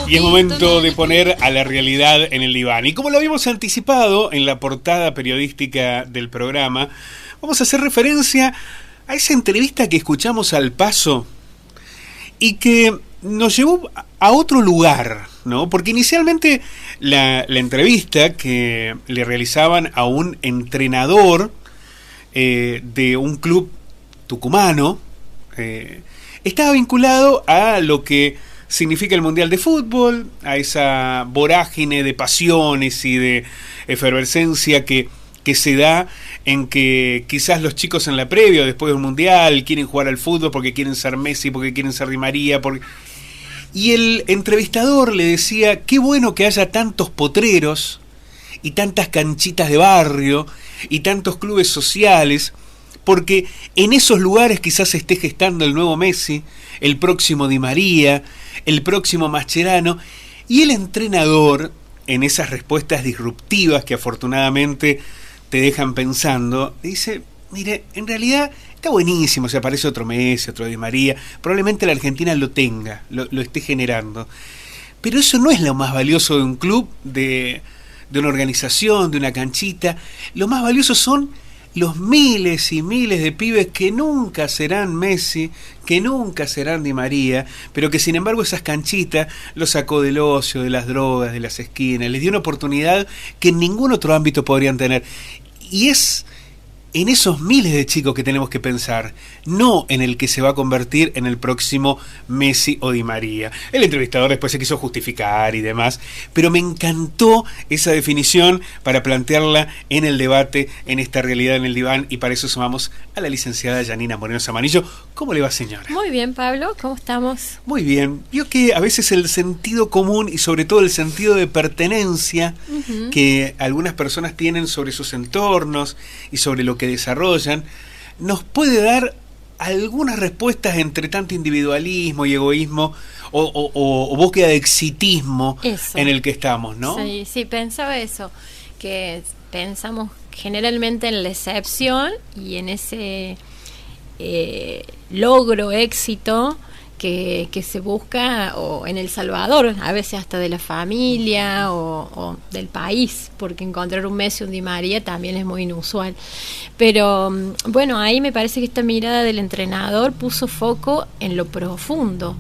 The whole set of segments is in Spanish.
Y es momento de poner a la realidad en el diván. Y como lo habíamos anticipado en la portada periodística del programa, vamos a hacer referencia a esa entrevista que escuchamos al paso y que nos llevó a otro lugar, ¿no? Porque inicialmente la entrevista que le realizaban a un entrenador de un club tucumano estaba vinculado a lo que significa el Mundial de Fútbol, a esa vorágine de pasiones y de efervescencia que se da en que quizás los chicos en la previa o después del Mundial quieren jugar al fútbol porque quieren ser Messi, porque quieren ser Di María, y el entrevistador le decía, qué bueno que haya tantos potreros y tantas canchitas de barrio y tantos clubes sociales, porque en esos lugares quizás se esté gestando el nuevo Messi, el próximo Di María, el próximo Mascherano. Y el entrenador, en esas respuestas disruptivas que afortunadamente te dejan pensando, dice, mire, en realidad está buenísimo si aparece otro Messi, otro Di María, probablemente la Argentina lo tenga, lo esté generando, pero eso no es lo más valioso de un club, de una organización, de una canchita. Lo más valioso son los miles y miles de pibes que nunca serán Messi, que nunca serán Di María, pero que sin embargo esas canchitas los sacó del ocio, de las drogas, de las esquinas, les dio una oportunidad que en ningún otro ámbito podrían tener. Y es en esos miles de chicos que tenemos que pensar, no en el que se va a convertir en el próximo Messi o Di María. El entrevistador después se quiso justificar y demás, pero me encantó esa definición para plantearla en el debate, en esta realidad en el diván, y para eso sumamos a la licenciada Yanina Moreno Zamanillo. ¿Cómo le va, señora? Muy bien, Pablo, ¿cómo estamos? Muy bien. Vio que a veces el sentido común y sobre todo el sentido de pertenencia que algunas personas tienen sobre sus entornos y sobre lo que desarrollan, nos puede dar algunas respuestas entre tanto individualismo y egoísmo o búsqueda de exitismo en el que estamos, ¿no? Sí, pensaba eso, que pensamos generalmente en la excepción y en ese logro, éxito que se busca o en El Salvador, a veces hasta de la familia o del país, porque encontrar un Messi o un Di María también es muy inusual. Pero bueno, ahí me parece que esta mirada del entrenador puso foco en lo profundo,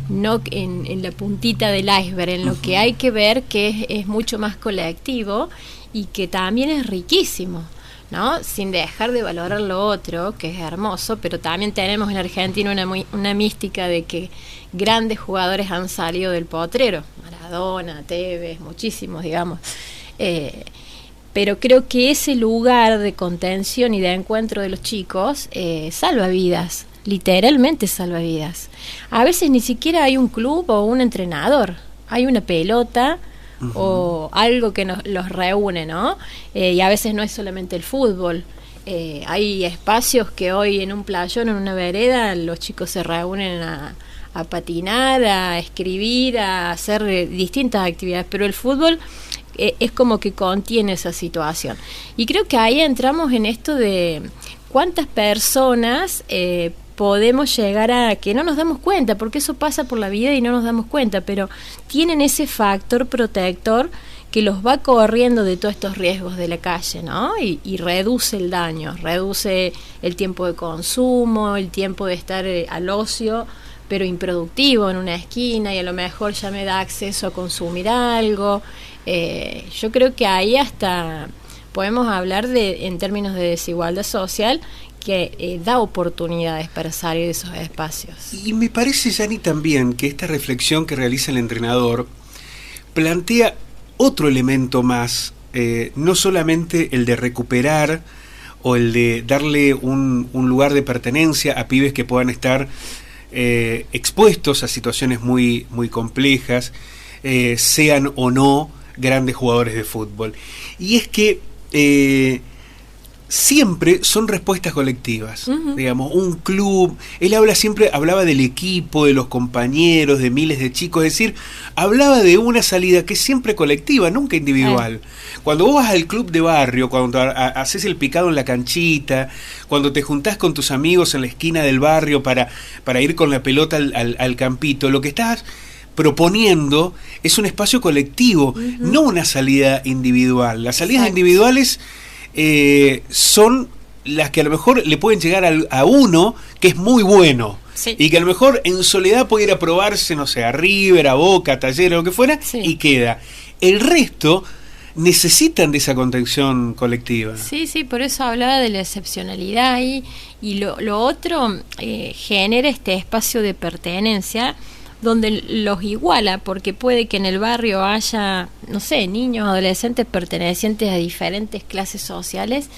no en la puntita del iceberg, en lo que hay que ver, que es mucho más colectivo y que también es riquísimo, ¿no? Sin dejar de valorar lo otro, que es hermoso, pero también tenemos en Argentina una mística de que grandes jugadores han salido del potrero, Maradona, Tevez, muchísimos, digamos. Pero creo que ese lugar de contención y de encuentro de los chicos salva vidas, literalmente salva vidas. A veces ni siquiera hay un club o un entrenador, hay una pelota o algo que los reúne, ¿no? Y a veces no es solamente el fútbol. Hay espacios que hoy en un playón, en una vereda, los chicos se reúnen a patinar, a escribir, a hacer distintas actividades, pero el fútbol es como que contiene esa situación. Y creo que ahí entramos en esto de cuántas personas podemos llegar a que no nos damos cuenta, porque eso pasa por la vida y no nos damos cuenta, pero tienen ese factor protector que los va corriendo de todos estos riesgos de la calle, ¿no? Y reduce el daño, reduce el tiempo de consumo, el tiempo de estar al ocio, pero improductivo en una esquina, y a lo mejor ya me da acceso a consumir algo. Yo creo que ahí hasta podemos hablar en términos de desigualdad social, que da oportunidades para salir de esos espacios. Y me parece, Yani, también que esta reflexión que realiza el entrenador plantea otro elemento más, no solamente el de recuperar o el de darle un lugar de pertenencia a pibes que puedan estar expuestos a situaciones muy, muy complejas, sean o no grandes jugadores de fútbol. Y es que siempre son respuestas colectivas, digamos, un club, él hablaba del equipo, de los compañeros, de miles de chicos, es decir, hablaba de una salida que es siempre colectiva, nunca individual. Cuando vos vas al club de barrio, cuando haces el picado en la canchita, cuando te juntás con tus amigos en la esquina del barrio para ir con la pelota al campito, lo que estás proponiendo es un espacio colectivo, no una salida individual. Las salidas individuales son las que a lo mejor le pueden llegar a uno que es muy bueno. Sí. Y que a lo mejor en soledad puede ir a probarse, no sé, a River, a Boca, a Talleres, lo que fuera, y queda. El resto necesitan de esa contención colectiva. Sí, por eso hablaba de la excepcionalidad y lo otro genera este espacio de pertenencia donde los iguala, porque puede que en el barrio haya, no sé, niños, adolescentes pertenecientes a diferentes clases sociales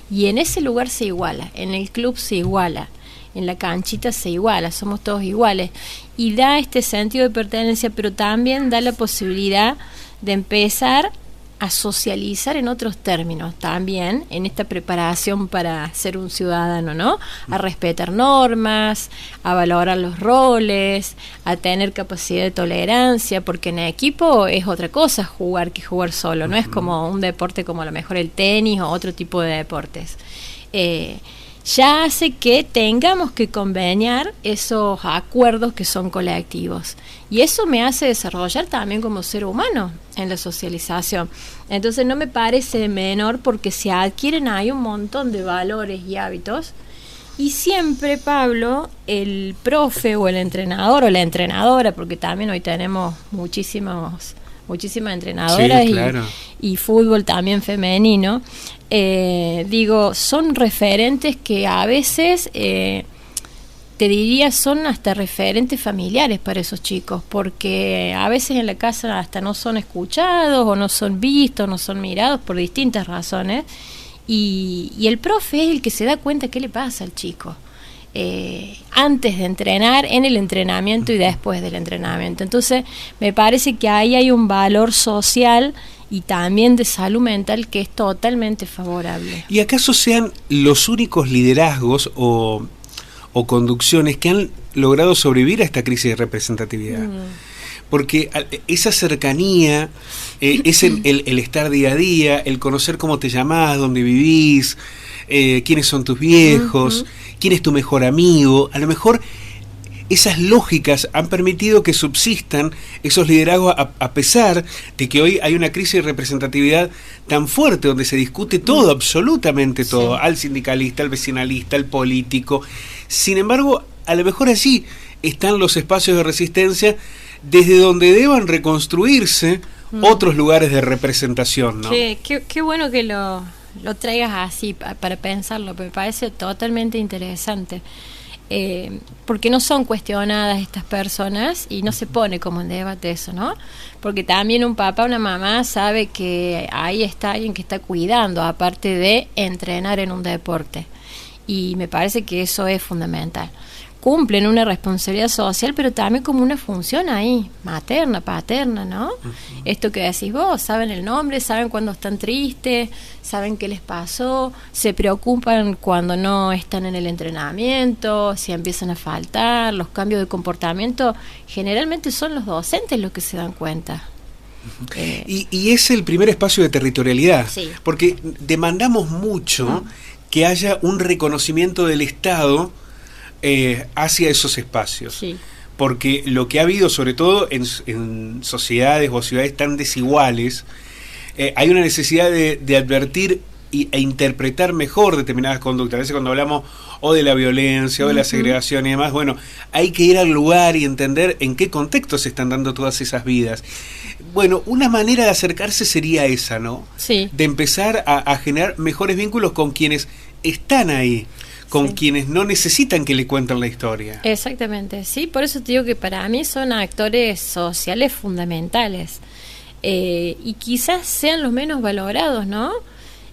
y en ese lugar se iguala, en el club se iguala, en la canchita se iguala, somos todos iguales y da este sentido de pertenencia, pero también da la posibilidad de empezar a socializar en otros términos también, en esta preparación para ser un ciudadano, ¿no? A respetar normas, a valorar los roles, a tener capacidad de tolerancia, porque en equipo es otra cosa jugar que jugar solo, no es como un deporte como a lo mejor el tenis o otro tipo de deportes. Ya hace que tengamos que conveniar esos acuerdos que son colectivos. Y eso me hace desarrollar también como ser humano en la socialización. Entonces no me parece menor porque se adquieren ahí un montón de valores y hábitos. Y siempre, Pablo, el profe o el entrenador o la entrenadora, porque también hoy tenemos muchísimas entrenadoras, sí, claro. y fútbol también femenino, son referentes que a veces, te diría, son hasta referentes familiares para esos chicos, porque a veces en la casa hasta no son escuchados o no son vistos, no son mirados por distintas razones, y el profe es el que se da cuenta qué le pasa al chico. Antes de entrenar, en el entrenamiento y después del entrenamiento. Entonces me parece que ahí hay un valor social y también de salud mental que es totalmente favorable. ¿Y acaso sean los únicos liderazgos o conducciones que han logrado sobrevivir a esta crisis de representatividad? Porque esa cercanía, es el estar día a día, el conocer cómo te llamás, dónde vivís, quiénes son tus viejos, quién es tu mejor amigo, a lo mejor esas lógicas han permitido que subsistan esos liderazgos a pesar de que hoy hay una crisis de representatividad tan fuerte donde se discute todo, absolutamente todo, al sindicalista, al vecinalista, al político. Sin embargo, a lo mejor allí están los espacios de resistencia desde donde deban reconstruirse otros lugares de representación, ¿no? Qué bueno que lo traigas así para pensarlo, me parece totalmente interesante. Porque no son cuestionadas estas personas y no se pone como en debate eso, ¿no? Porque también un papá, una mamá sabe que ahí está alguien que está cuidando, aparte de entrenar en un deporte. Y me parece que eso es fundamental. Cumplen una responsabilidad social, pero también como una función ahí, materna, paterna, ¿no? Esto que decís vos, saben el nombre, saben cuando están tristes, saben qué les pasó, se preocupan cuando no están en el entrenamiento, si empiezan a faltar, los cambios de comportamiento, generalmente son los docentes los que se dan cuenta. Y es el primer espacio de territorialidad, porque demandamos mucho que haya un reconocimiento del Estado hacia esos espacios, porque lo que ha habido, sobre todo en sociedades o ciudades tan desiguales, hay una necesidad de advertir e interpretar mejor determinadas conductas. A veces cuando hablamos o de la violencia o de la segregación y demás, bueno, hay que ir al lugar y entender en qué contexto se están dando todas esas vidas. Bueno, una manera de acercarse sería esa, ¿no? De empezar a generar mejores vínculos con quienes están ahí, con quienes no necesitan que le cuenten la historia. Exactamente, sí, por eso te digo que para mí son actores sociales fundamentales, y quizás sean los menos valorados, ¿no?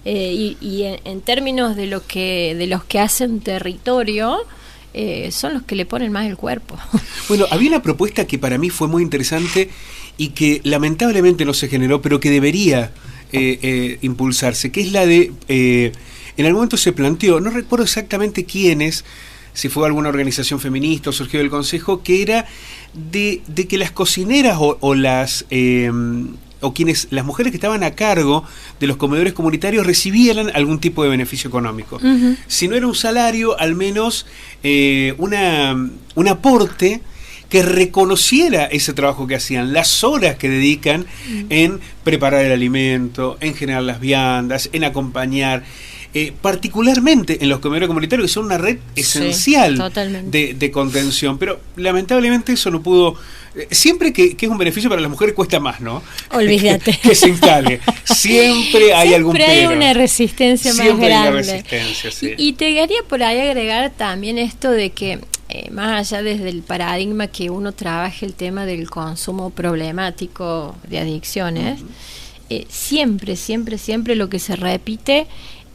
Y en términos de los que hacen territorio, son los que le ponen más el cuerpo. Bueno, había una propuesta que para mí fue muy interesante y que lamentablemente no se generó, pero que debería impulsarse, que es la de... en algún momento se planteó, no recuerdo exactamente quiénes, si fue alguna organización feminista o surgió del Consejo, que era de que las cocineras o las las mujeres que estaban a cargo de los comedores comunitarios recibieran algún tipo de beneficio económico. Si no era un salario, al menos un aporte que que reconociera ese trabajo que hacían, las horas que dedican en preparar el alimento, en generar las viandas, en acompañar, particularmente en los comedores comunitarios, que son una red esencial de contención, pero lamentablemente eso no pudo. Siempre que es un beneficio para las mujeres cuesta más, ¿no? Olvídate. Que se instale. Siempre hay algún pero. Siempre hay una resistencia más grande. Siempre hay una resistencia, sí. Y te quería por ahí agregar también esto de que, más allá desde el paradigma que uno trabaje el tema del consumo problemático de adicciones, siempre lo que se repite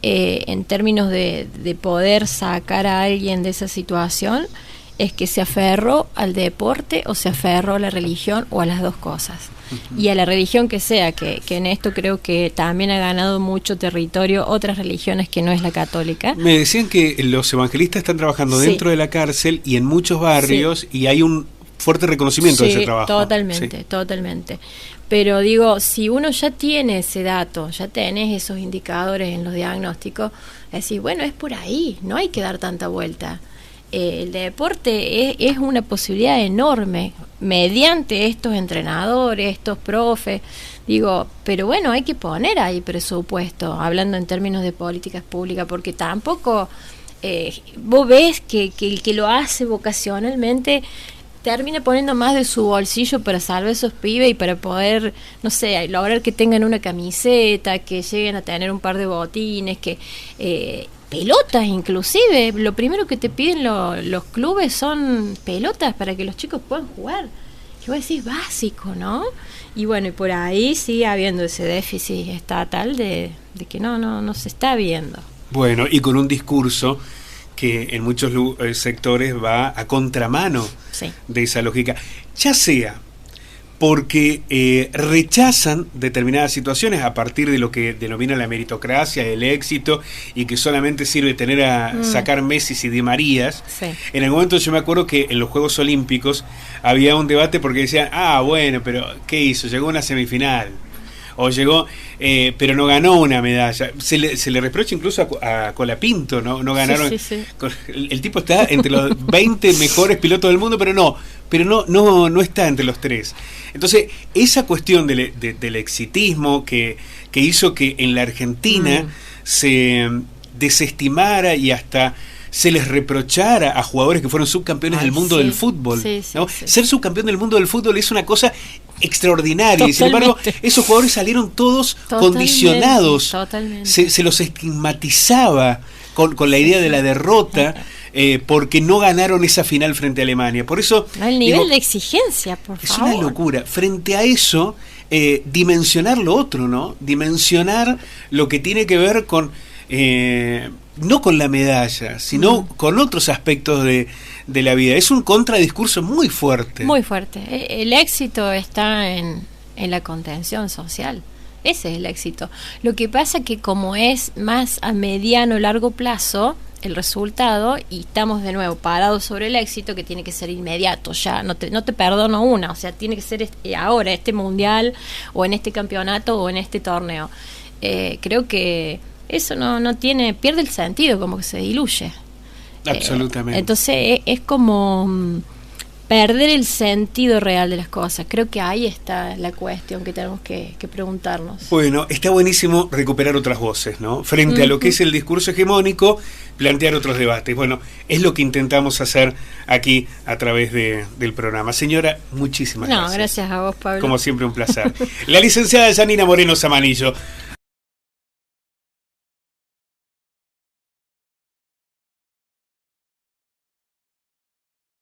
en términos de poder sacar a alguien de esa situación es que se aferró al deporte o se aferró a la religión o a las dos cosas. Y a la religión que sea, que en esto creo que también ha ganado mucho territorio otras religiones que no es la católica. Me decían que los evangelistas están trabajando dentro de la cárcel y en muchos barrios y hay un fuerte reconocimiento de ese trabajo. Totalmente. Pero digo, si uno ya tiene ese dato, ya tenés esos indicadores en los diagnósticos, decís, bueno, es por ahí, no hay que dar tanta vuelta. El deporte es una posibilidad enorme mediante estos entrenadores, estos profes, digo, pero bueno, hay que poner ahí presupuesto, hablando en términos de políticas públicas, porque tampoco vos ves que el que lo hace vocacionalmente termina poniendo más de su bolsillo para salvar a esos pibes y para poder, no sé, lograr que tengan una camiseta, que lleguen a tener un par de botines, que pelotas inclusive. Lo primero que te piden los clubes son pelotas para que los chicos puedan jugar. Y vos decís, básico, ¿no? Y bueno, y por ahí sigue habiendo ese déficit estatal de que no se está viendo. Bueno, y con un discurso que en muchos sectores va a contramano de esa lógica, ya sea porque rechazan determinadas situaciones a partir de lo que denomina la meritocracia, el éxito, y que solamente sirve tener a sacar Messi y Di Marías. En el momento yo me acuerdo que en los Juegos Olímpicos había un debate porque decían, bueno, pero ¿qué hizo? Llegó a una semifinal. O llegó, pero no ganó una medalla. Se le reprocha incluso a Colapinto, ¿no? No ganaron. El tipo está entre los 20 mejores pilotos del mundo, pero no está entre los 3. Entonces, esa cuestión del exitismo que hizo que en la Argentina se desestimara y hasta se les reprochara a jugadores que fueron subcampeones del mundo del fútbol, ¿no? Ser subcampeón del mundo del fútbol es una cosa extraordinaria. Y sin embargo, esos jugadores salieron todos condicionados. Se los estigmatizaba con la idea de la derrota, porque no ganaron esa final frente a Alemania. Por eso el nivel de exigencia, por favor. Es una locura. Frente a eso, dimensionar lo otro, ¿no? Dimensionar lo que tiene que ver con no con la medalla, sino con otros aspectos de la vida. Es un contradiscurso muy fuerte. Muy fuerte. El éxito está en la contención social. Ese es el éxito. Lo que pasa que como es más a mediano o largo plazo el resultado, y estamos de nuevo parados sobre el éxito, que tiene que ser inmediato, ya no te perdono una, o sea, tiene que ser ahora, este mundial, o en este campeonato, o en este torneo. Creo que eso no tiene, pierde el sentido, como que se diluye. Absolutamente. Entonces es como perder el sentido real de las cosas. Creo que ahí está la cuestión que tenemos que preguntarnos. Bueno, está buenísimo recuperar otras voces, ¿no? Frente a lo que es el discurso hegemónico, plantear otros debates. Bueno, es lo que intentamos hacer aquí a través del programa. Señora, muchísimas gracias. No, gracias a vos, Pablo. Como siempre, un placer. La licenciada Yanina Moreno Samanillo.